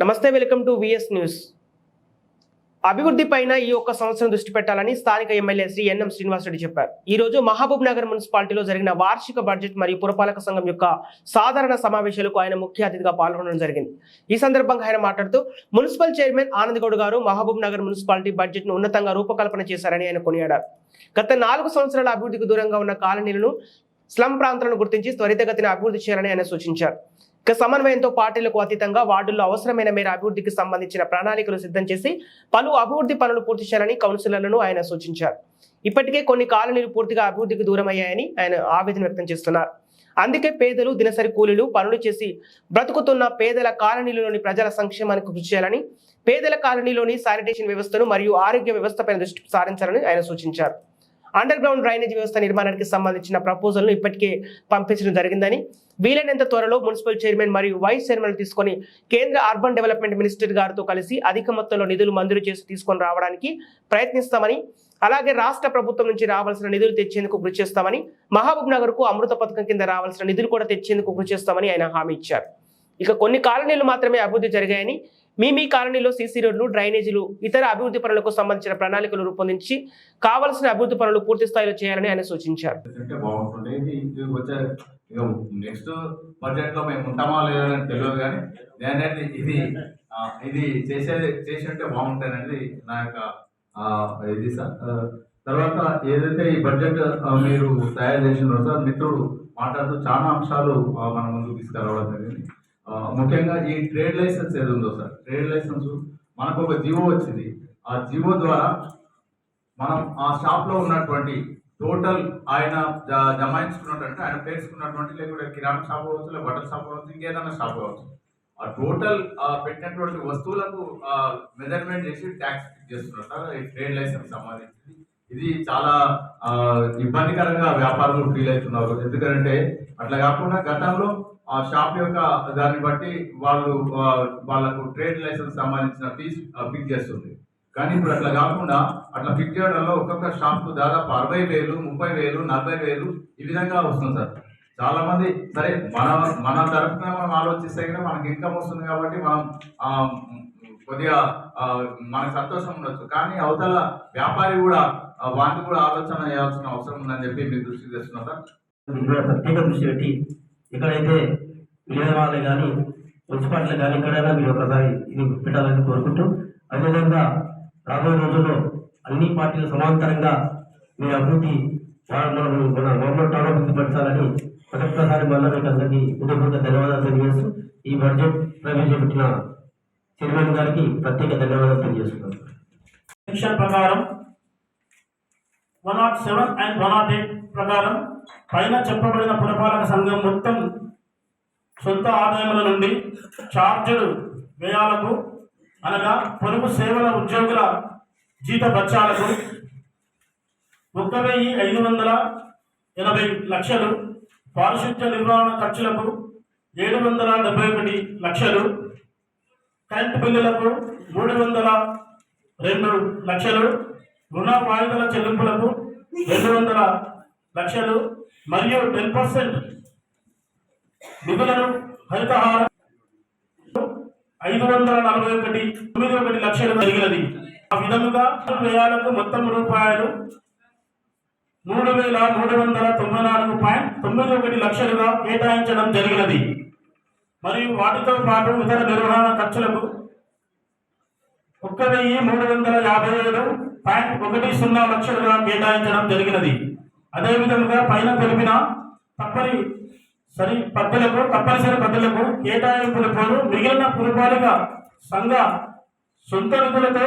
నమస్తే, welcome to VS news. అభివృద్ధి పైన ఈ ఒక్క సంవత్సరం దృష్టి పెట్టాలని స్థానిక ఎమ్మెల్యే శ్రీ ఎన్ఎం శ్రీనివాసరెడ్డి చెప్పారు. ఈ రోజు మహబూబ్ నగర్ మున్సిపాలిటీలో జరిగిన వార్షిక బడ్జెట్ మరియు పురపాలక సంఘం యొక్క సాధారణ సమావేశాలకు ఆయన ముఖ్య అతిథిగా పాల్గొనడం జరిగింది. ఈ సందర్భంగా ఆయన మాట్లాడుతూ మున్సిపల్ చైర్మన్ ఆనంద్ గౌడ్ గారు మహబూబ్ నగర్ మున్సిపాలిటీ బడ్జెట్ ను ఉన్నతంగా రూపకల్పన చేశారని ఆయన కొనియాడారు. గత 4 సంవత్సరాల అభివృద్ధికి దూరంగా ఉన్న కాలనీలను, స్లమ్ ప్రాంతాలను గుర్తించి త్వరితగతిన అభివృద్ధి చేయాలని ఆయన సూచించారు. సమన్వయంతో పార్టీలకు అతీతంగా వార్డుల్లో అవసరమైన మేర అభివృద్ధికి సంబంధించిన ప్రణాళికలు సిద్ధం చేసి పలు అభివృద్ధి పనులు పూర్తి చేయాలని కౌన్సిలర్లను ఆయన సూచించారు. ఇప్పటికే కొన్ని కాలనీలు పూర్తిగా అభివృద్ధికి దూరమయ్యాయని ఆయన ఆవేదన వ్యక్తం చేస్తున్నారు. అందుకే పేదలు, దినసరి కూలీలు పనులు చేసి బ్రతుకుతున్న పేదల కాలనీలోని ప్రజల సంక్షేమానికి కృషి చేయాలని, పేదల కాలనీలోని శానిటేషన్ వ్యవస్థను మరియు ఆరోగ్య వ్యవస్థపై దృష్టి సారించాలని ఆయన సూచించారు. అండర్ గ్రౌండ్ డ్రైనేజ్ వ్యవస్థ నిర్మాణానికి సంబంధించిన ప్రపోజల్ను ఇప్పటికే పంపించడం జరిగిందని, వీలైనంత త్వరలో మున్సిపల్ చైర్మన్ మరియు వైస్ చైర్మన్ తీసుకొని కేంద్ర అర్బన్ డెవలప్మెంట్ మినిస్టర్ గారితో కలిసి అధిక మొత్తంలో నిధులు మంజూరు చేసి తీసుకొని రావడానికి ప్రయత్నిస్తామని, అలాగే రాష్ట్ర ప్రభుత్వం నుంచి రావాల్సిన నిధులు తెచ్చేందుకు కృషి చేస్తామని, మహబూబ్ నగర్ కు అమృత పథకం కింద రావాల్సిన నిధులు కూడా తెచ్చేందుకు కృషి చేస్తామని ఆయన హామీ ఇచ్చారు. ఇక కొన్ని కాలనీలు మాత్రమే అభివృద్ధి జరిగాయని, మీ కాలనీలో సీసీ రోడ్లు, డ్రైనేజీలు, ఇతర అభివృద్ధి పనులకు సంబంధించిన ప్రణాళికలు రూపొందించి కావాల్సిన అభివృద్ధి పనులు పూర్తి స్థాయిలో చేయాలని ఆయన సూచించారు. నెక్స్ట్ బడ్జెట్ లో మేము ఉంటామా లేదని తెలియదు, కానీ నేనైతే ఇది చేసేంటే బాగుంటుంది అనేది నా యొక్క ఇది సార్. తర్వాత ఏదైతే ఈ బడ్జెట్ మీరు తయారు చేసినారో సార్, మిత్రుడు మాట్లాడుతూ చాలా అంశాలు మన ముందుకు తీసుకురావడం జరిగింది. ముఖ్యంగా ఈ ట్రేడ్ లైసెన్స్ ఏది ఉందో సార్, ట్రేడ్ లైసెన్స్ మనకు ఒక జీవో వచ్చింది. ఆ జీవో ద్వారా మనం ఆ షాప్ లో ఉన్నటువంటి టోటల్ ఆయన జమాయించుకున్నట్టు, ఆయన పేర్చుకున్నటువంటి, లేకపోతే కిరాణా షాప్ అవ్వచ్చు, లేదా బట్టల షాప్ అవ్వచ్చు, ఇంకేదైనా షాప్ అవ్వచ్చు, ఆ టోటల్ పెట్టినటువంటి వస్తువులకు మెజర్మెంట్ చేసి ట్యాక్స్ ఫిక్స్ చేస్తున్నారు సార్. ఈ ట్రేడ్ లైసెన్స్ సంబంధించి ఇది చాలా ఇబ్బందికరంగా వ్యాపారులు ఫీల్ అవుతున్నారు. ఎందుకంటే అట్లా కాకుండా గతంలో ఆ షాప్ యొక్క దాన్ని బట్టి వాళ్ళకు ట్రేడ్ లైసెన్స్ సంబంధించిన ఫీజు ఫిక్స్ చేస్తుంది. కానీ ఇప్పుడు అట్లా కాకుండా అట్లా ఫిక్స్ చేయడంలో ఒక్కొక్క షాప్ కు దాదాపు 60,000, 30,000, 40,000 ఈ విధంగా వస్తుంది సార్. చాలా మంది సరే మన తరఫున మనం ఆలోచిస్తే కదా మనకి ఇన్కమ్ వస్తుంది కాబట్టి మనం కొద్దిగా మనకు సంతోషం ఉండొచ్చు, కానీ అవతల వ్యాపారి కూడా వాటిని కూడా ఆలోచన చేయాల్సిన అవసరం ఉందని చెప్పి మీరు దృష్టి తెస్తున్నా సార్. ప్రత్యేక దృష్టి పెట్టి ఎక్కడైతే విలేజ్ వాళ్ళు కానీ మున్సిపాలిటీ కానీ ఎక్కడైనా మీరు ఒకసారి ఇది పెట్టాలని కోరుకుంటూ, అదేవిధంగా రాబోయే రోజుల్లో అన్ని పార్టీలు సమాంతరంగా మీ అభివృద్ధి గవర్నమెంట్ అభివృద్ధి పరచాలని ఒక్కసారి మళ్ళీ మీకు అందరికీ హృదయపూర్వక ధన్యవాదాలు తెలియజేస్తూ ఈ బడ్జెట్ ప్రవేశపెట్టిన చైర్మన్ గారికి ప్రత్యేక ధన్యవాదాలు తెలియజేస్తున్నాను. సెక్షన్ ప్రకారం 107 and 108 ప్రకారం పైన చెప్పబడిన పురపాలక సంఘం మొత్తం సొంత ఆదాయముల నుండి ఛార్జీలు వ్యయాలకు, అనగా పొరుగు సేవల ఉద్యోగుల జీత భత్యాలకు 1,580 లక్షలు, పారిశుద్ధ్య నిర్వహణ ఖర్చులకు 771 లక్షలు, కరెంటు బిల్లులకు 302 లక్షలు, రుణ వాయిదాల చెల్లింపులకు 200 లక్షలు మరియు 10% నిధులను హరితహారం 541 లక్షలు జరిగినది. ఆ విధముగా వ్యయాలకు మొత్తం రూపాయలు 3,394.91 లక్షలుగా కేటాయించడం జరిగినది. మరియు వాటితో పాటు ఇతర నిర్వహణ ఖర్చులకు 1,357.10 లక్షలుగా కేటాయించడం జరిగినది. అదేవిధంగా పైన తెలిపిన తప్పనిసరి పద్ధతులకు కేటాయింపులకు మిగిలిన పురపాలిక సంఘ సొంత నిధులతో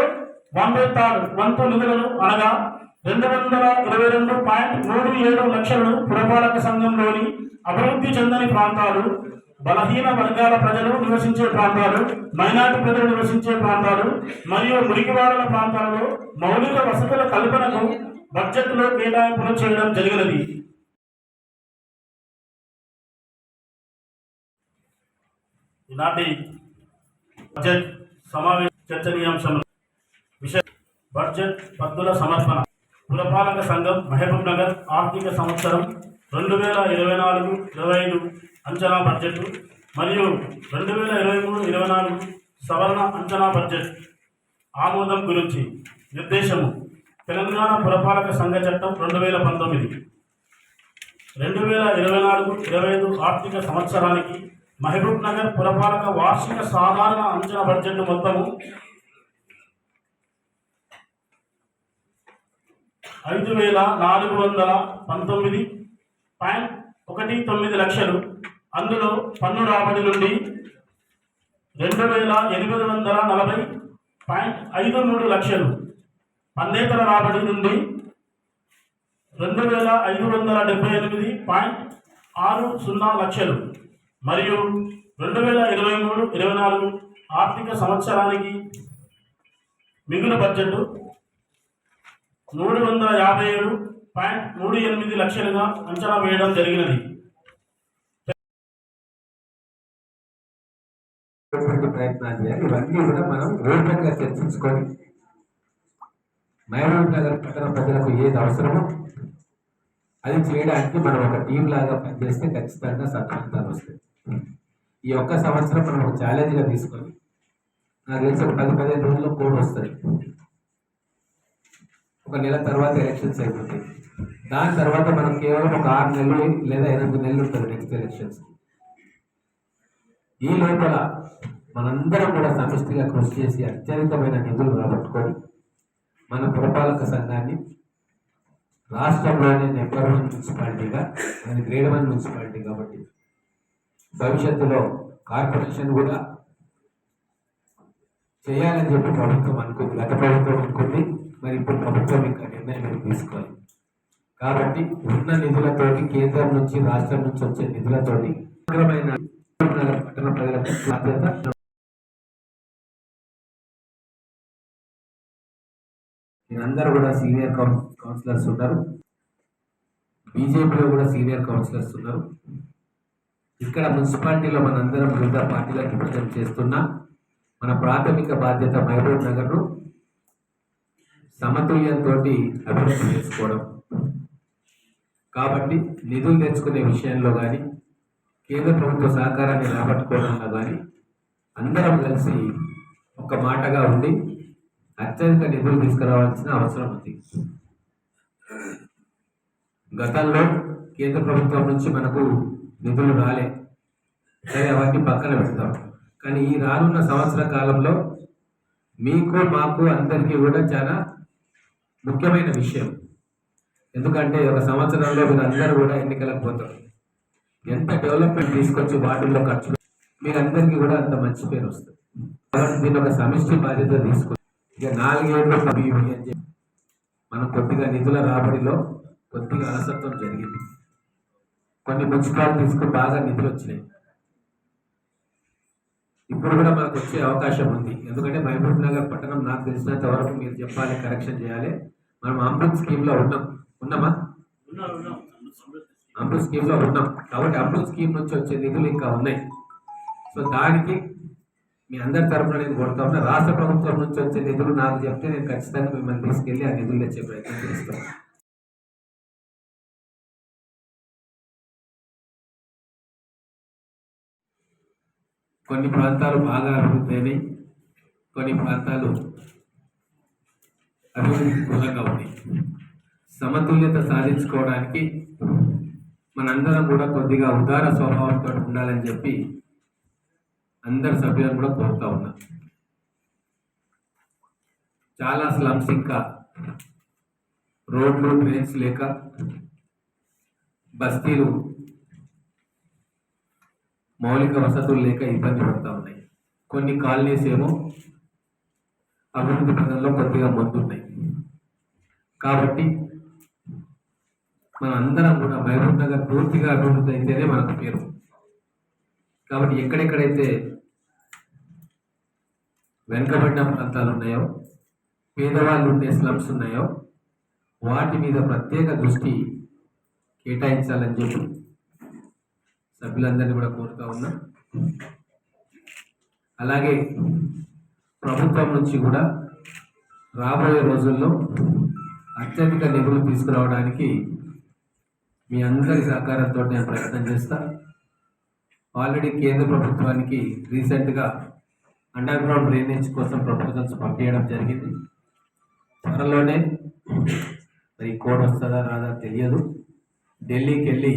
వంతు నిధులను, అనగా 222.37 లక్షలను పురపాలక సంఘంలోని అభివృద్ధి చెందని ప్రాంతాలు, బలహీన వర్గాల ప్రజలు నివసించే ప్రాంతాలు, మైనార్టీ ప్రజలు నివసించే ప్రాంతాలు మరియు మురికివాడల ప్రాంతాలలో మౌలిక వసతుల కల్పనకు బడ్జెట్లో కేటాయింపులు చేయడం జరిగినది. ఈనాటి బడ్జెట్ సమావేశ చర్చనీయాంశం విషయం బడ్జెట్ పద్దుల సమర్పణ. పురపాలక సంఘం మహబూబ్ నగర్ ఆర్థిక సంవత్సరం 2024-25 అంచనా బడ్జెట్ మరియు 2023-24 సవరణ అంచనా బడ్జెట్ ఆమోదం గురించి నిర్దేశము. తెలంగాణ పురపాలక సంఘ చట్టం 2019 2024-25 ఆర్థిక సంవత్సరానికి మహబూబ్ నగర్ పురపాలక వార్షిక సాధారణ అంచనా బడ్జెట్ మొత్తము 5,419.19 లక్షలు. అందులో పన్ను రాబడి నుండి 2,840.53 లక్షలు, పన్నేతర రాబడి నుండి 2,578.60 లక్షలు మరియు 2023-24 ఆర్థిక సంవత్సరానికి మిగులు బడ్జెట్ 357.38 లక్షలుగా అంచనా వేయడం జరిగినది. ప్రయత్నాలు చేయాలి. ఇవన్నీ కూడా మనం ఓపెన్ గా చర్చించుకొని మహబూబ్ నగర్ పట్టణ ప్రజలకు ఏది అవసరమో అది చేయడానికి మనం ఒక టీం లాగా పనిచేస్తే ఖచ్చితంగా సత్ఫలితాలు వస్తాయి. ఈ ఒక్క సంవత్సరం మనం ఒక ఛాలెంజ్ గా తీసుకొని, నాకు తెలిసి ఒక 10-15 రోజుల్లో కోడ్ వస్తుంది. ఒక నెల తర్వాత ఎలక్షన్స్ అయిపోతాయి. దాని తర్వాత మనం కేవలం ఒక 6 నెలలు లేదా 8 నెలలు ఉంటుంది నెక్స్ట్ ఎలక్షన్స్. ఈ లోపల మనందరం కూడా సమిష్టిగా కృషి చేసి అత్యధికమైన నిధులు రాబట్టుకొని మన పురపాలక సంఘాన్ని రాష్ట్రంలోనే నెంబర్ 1 మున్సిపాలిటీగా, అది గ్రేడ్ 1 మున్సిపాలిటీ కాబట్టి భవిష్యత్తులో కార్పొరేషన్ కూడా చేయాలని చెప్పి ప్రభుత్వం అనుకుంది. గత ప్రభుత్వం అనుకుంది, మరి ఇప్పుడు ప్రభుత్వం ఇంకా నిర్ణయం తీసుకోవాలి. కాబట్టి ఉన్న నిధులతోటి, కేంద్రం నుంచి రాష్ట్రం నుంచి వచ్చే నిధులతోటి సమగ్రమైన పట్టణ ప్రజలకు బాధ్యత. మీరందరూ కూడా సీనియర్ కౌన్సిలర్స్ ఉన్నారు, బీజేపీలో కూడా సీనియర్ కౌన్సిలర్స్ ఉన్నారు. ఇక్కడ మున్సిపాలిటీలో మనందరం వివిధ పార్టీలకు రిప్రజెంట్ చేస్తున్నా మన ప్రాథమిక బాధ్యత మహబూబ్ నగర్ను సమతుల్యంతో అభివృద్ధి చేసుకోవడం. కాబట్టి నిధులు తెచ్చుకునే విషయంలో కానీ, కేంద్ర ప్రభుత్వ సహకారాన్ని రాబట్టుకోవడంలో కానీ అందరం కలిసి ఒక మాటగా ఉండి అత్యధిక నిధులు తీసుకురావాల్సిన అవసరం ఉంది. గతంలో కేంద్ర ప్రభుత్వం నుంచి మనకు నిధులు రాలే, సరే అవన్నీ పక్కన పెడతాం. కానీ ఈ రానున్న సంవత్సర కాలంలో మీకు, మాకు, అందరికీ కూడా చాలా ముఖ్యమైన విషయం. ఎందుకంటే ఒక సంవత్సరంలో మీరు అందరూ కూడా ఎన్నికలకు పోతారు. ఎంత డెవలప్మెంట్ తీసుకొచ్చి వాటిల్లో ఖర్చు మీరందరికీ కూడా అంత మంచి పేరు వస్తుంది. కాబట్టి దీని ఒక సమిష్టి బాధ్యత తీసుకుని ఇక 4 ఏళ్ళు మనం కొద్దిగా నిధుల రాబడిలో కొద్దిగా అలసత్వం జరిగింది. కొన్ని మున్సిపాలిటీస్కు బాగా నిధులు వచ్చినాయి. ఇప్పుడు కూడా మనకు వచ్చే అవకాశం ఉంది. ఎందుకంటే మహబూబ్ నగర్ పట్టణం నాకు తెలిసినంత వరకు మీరు చెప్పాలి, కరెక్షన్ చేయాలి. మనం అమృత్ స్కీమ్లో ఉన్నామా? అమృత్ స్కీమ్లో ఉన్నాం. కాబట్టి అమృత్ స్కీమ్ నుంచి వచ్చే నిధులు ఇంకా ఉన్నాయి. సో దానికి మీ అందరి తరఫున నేను కొడతా ఉన్నా. రాష్ట్ర ప్రభుత్వం నుంచి వచ్చే నిధులు నాకు చెప్తే నేను ఖచ్చితంగా మిమ్మల్ని తీసుకెళ్ళి ఆ నిధులు తెచ్చే ప్రయత్నం చేస్తాను. కొన్ని ప్రాంతాలు బాగా అభివృద్ధి అయినాయి, కొన్ని ప్రాంతాలు అభివృద్ధి దూరంగా ఉన్నాయి. సమతుల్యత సాధించుకోవడానికి మనందరం కూడా కొద్దిగా ఉదార స్వభావంతో ఉండాలని చెప్పి అందరు సభ్యులను కూడా కోరుతా ఉన్నా. చాలా స్లమ్స్ ఇంకా రోడ్లు, ట్రైన్స్ లేక బస్తీలు మౌలిక వసతులు లేక ఇబ్బంది పడుతూ ఉన్నాయి. కొన్ని కాలనీస్ ఏమో అభివృద్ధి పథంలో కొద్దిగా ముందున్నాయి. కాబట్టి మన అందరం కూడా మహబూబ్ నగర్ పూర్తిగా అభివృద్ధి అయితేనే మనకు పేరు. కాబట్టి ఎక్కడెక్కడైతే వెనుకబడిన ప్రాంతాలు ఉన్నాయో, పేదవాళ్ళు ఉండే స్లమ్స్ ఉన్నాయో వాటి మీద ప్రత్యేక దృష్టి కేటాయించాలని చెప్పి సభ్యులందరినీ కూడా కోరుతా ఉన్నా. అలాగే ప్రభుత్వం నుంచి కూడా రాబోయే రోజుల్లో అత్యధిక నిధులు తీసుకురావడానికి మీ అందరి సహకారంతో నేను ప్రయత్నం చేస్తా. ఆల్రెడీ కేంద్ర ప్రభుత్వానికి రీసెంట్గా అండర్ గ్రౌండ్ డ్రైనేజ్ కోసం ప్రపోజల్స్ పంపించడం జరిగింది. త్వరలోనే మరి కోడ్ వస్తుందా రాదా తెలియదు. ఢిల్లీకి వెళ్ళి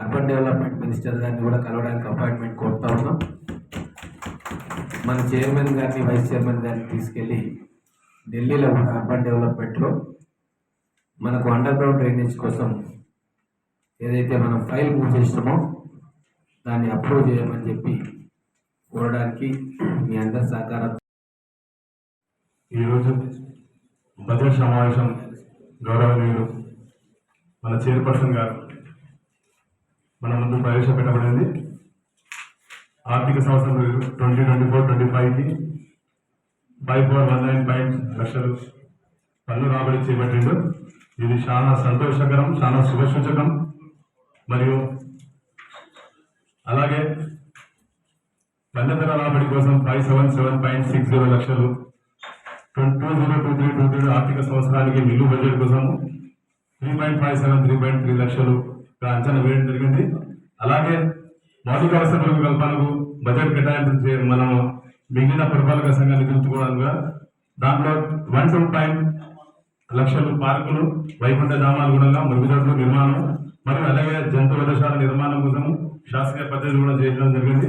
అర్బన్ డెవలప్మెంట్ మినిస్టర్ గారిని కూడా కలవడానికి అపాయింట్మెంట్ కోరుతా ఉన్నాం. మన చైర్మన్ గారిని వైస్ చైర్మన్ గారిని తీసుకెళ్ళి ఢిల్లీలో ఉన్న అర్బన్ డెవలప్మెంట్లో మనకు అండర్ గ్రౌండ్ డ్రైనేజ్ కోసం ఏదైతే మనం ఫైల్ మూవ్ చేసినామో దాన్ని అప్రూవ్ చేయమని చెప్పి కోరడానికి మీ అందరి సహకారం. ఈరోజు బడ్జెట్ సమావేశం గౌరవనీయులు మన చైర్పర్సన్ గారు మన ముందు ప్రవేశపెట్టబడింది. ఆర్థిక సంవత్సరం 2024-25కి 5419 లక్షలు పన్ను రాబడి చేపట్టిండు. ఇది చాలా సంతోషకరం, చాలా శుభసూచకం. మరియు అలాగే పన్నుదర రాబడి కోసం 577.60 లక్షలు 2023-24 ఆర్థిక సంవత్సరానికి మిల్లు బడ్జెట్ కోసం 3.57 లక్షలు అంచనా వేయడం జరిగింది. అలాగే మౌలిక వసతుల కల్పనకు బడ్జెట్ కేటాయింపు మనం మిగిలిన పురపాలక సంఘ నిధులుగా దాంట్లో 1.2 లక్షలు పార్కులు, వైకుంఠ ధామాలు కూడా మరుగుదొడ్లు నిర్మాణం మరియు అలాగే జంతు వధశాల నిర్మాణం కోసం శాసనీయ పద్ధతి కూడా చేయడం జరిగింది.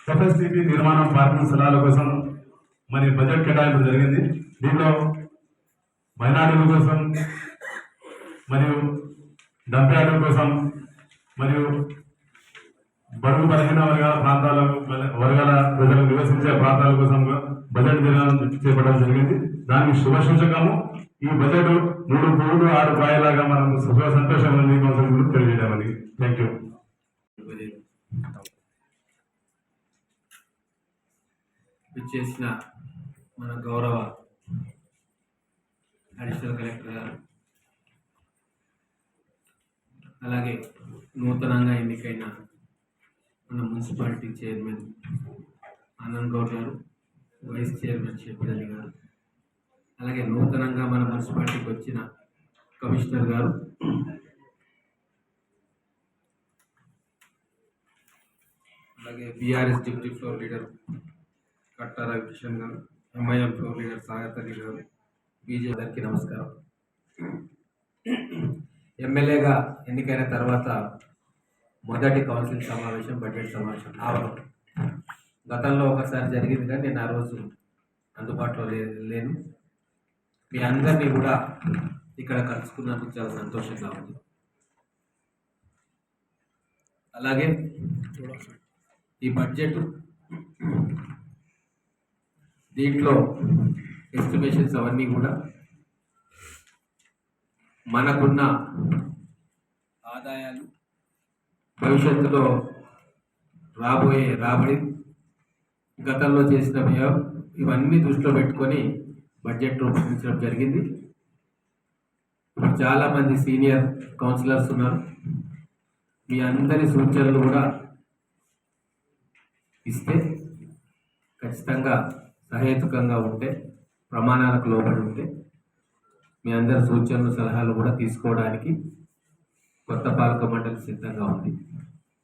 ఎఫ్ఎస్సిపి నిర్మాణం పార్కింగ్ స్థలాల కోసం మరి బడ్జెట్ కేటాయింపు జరిగింది. దీంట్లో మైనారిటీల కోసం మరియు డంప్యార్డుల కోసం మరియు బడుగు బలహీన వర్గాల ప్రజలు నివసించే ప్రాంతాల కోసం బడ్జెట్ చేపట్టడం జరిగింది. దానికి శుభసూచకము ఈ బడ్జెట్ 3 పువ్వులు 6 కాయలాగా మనం సంతోషం తెలియజేయమని. Thank you. చేసిన మన గౌరవ అడిషనల్ కలెక్టర్ గారు, అలాగే నూతనంగా ఎన్నికైన మన మున్సిపాలిటీ చైర్మన్ ఆనంద్ గౌడ్ గారు, వైస్ చైర్మన్ షెఫిల్ గారు, అలాగే నూతనంగా మన మున్సిపాలిటీకి వచ్చిన కమిషనర్ గారు, అలాగే బీఆర్ఎస్ డిప్యూటీ ఫ్లోర్ లీడర్ కట్టా రవికిషన్ గారు, MIM floor leader Saugata Ali గారు, బీజేపీకి నమస్కారం. ఎమ్మెల్యేగా ఎన్నికైన తర్వాత మొదటి కౌన్సిల్ సమావేశం బడ్జెట్ సమావేశం ఆవరం. గతంలో ఒకసారి జరిగింది కానీ నేను ఆ రోజు అందుబాటులో లేను. మీ అందరినీ కూడా ఇక్కడ కలుసుకున్నందుకు చాలా సంతోషంగా ఉంది. అలాగే ఈ బడ్జెట్ దీంట్లో ఎస్టిమేషన్స్ అవన్నీ కూడా మనకున్న ఆదాయాలు, భవిష్యత్తులో రాబోయే రాబడి, గతంలో చేసిన వ్యయం ఇవన్నీ దృష్టిలో పెట్టుకొని బడ్జెట్ రూపొందించడం జరిగింది. ఇప్పుడు చాలామంది సీనియర్ కౌన్సిలర్స్ ఉన్నారు. మీ అందరి సూచనలు కూడా ఇస్తే ఖచ్చితంగా సహేతుకంగా ఉంటే, ప్రమాణాలకు లోబడి ఉంటే మీ అందరి సూచనలు సలహాలు కూడా తీసుకోవడానికి కొత్త పాలక మండలి సిద్ధంగా ఉంది.